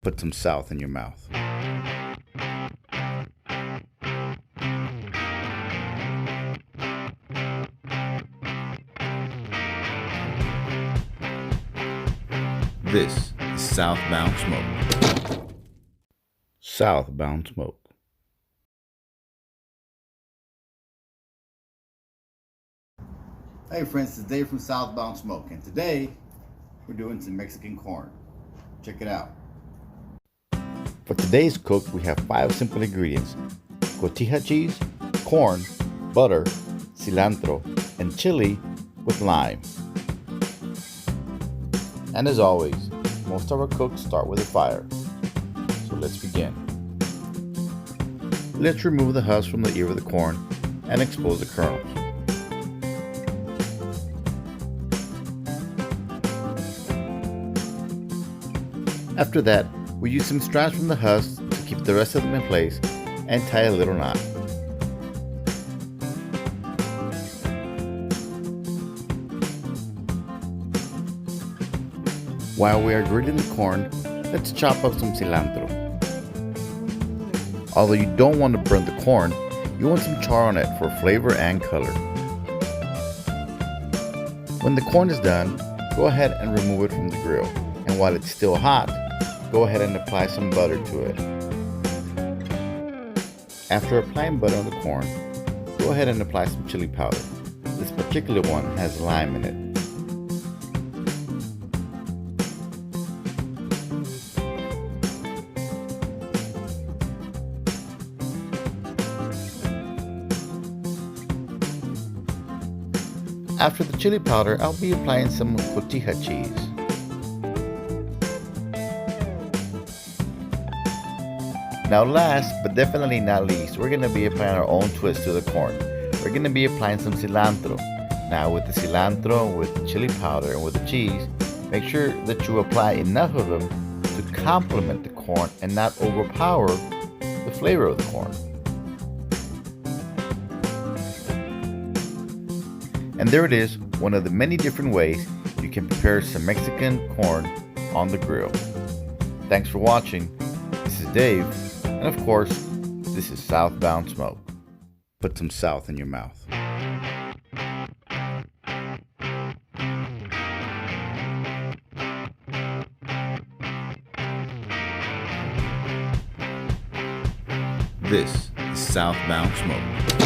Put some South in your mouth. This is Southbound Smoke. Southbound Smoke. Hey friends, it's Dave from Southbound Smoke, and today we're doing some Mexican corn. Check it out. For today's cook, we have 5 simple ingredients: cotija cheese, corn, butter, cilantro, and chili with lime. And as always, most of our cooks start with a fire. So let's begin. Let's remove the husk from the ear of the corn and expose the kernels. After that, we use some strands from the husk to keep the rest of them in place and tie a little knot. While we are grilling the corn, let's chop up some cilantro. Although you don't want to burn the corn, you want some char on it for flavor and color. When the corn is done, go ahead and remove it from the grill. And while it's still hot, go ahead and apply some butter to it. After applying butter on the corn, go ahead and apply some chili powder. This particular one has lime in it. After the chili powder, I'll be applying some cotija cheese. Now last, but definitely not least, we're going to be applying our own twist to the corn. We're going to be applying some cilantro. Now with the cilantro, with the chili powder, and with the cheese, make sure that you apply enough of them to complement the corn and not overpower the flavor of the corn. And there it is, one of the many different ways you can prepare some Mexican corn on the grill. Thanks for watching. This is Dave. And of course, this is Southbound Smoke. Put some South in your mouth. This is Southbound Smoke.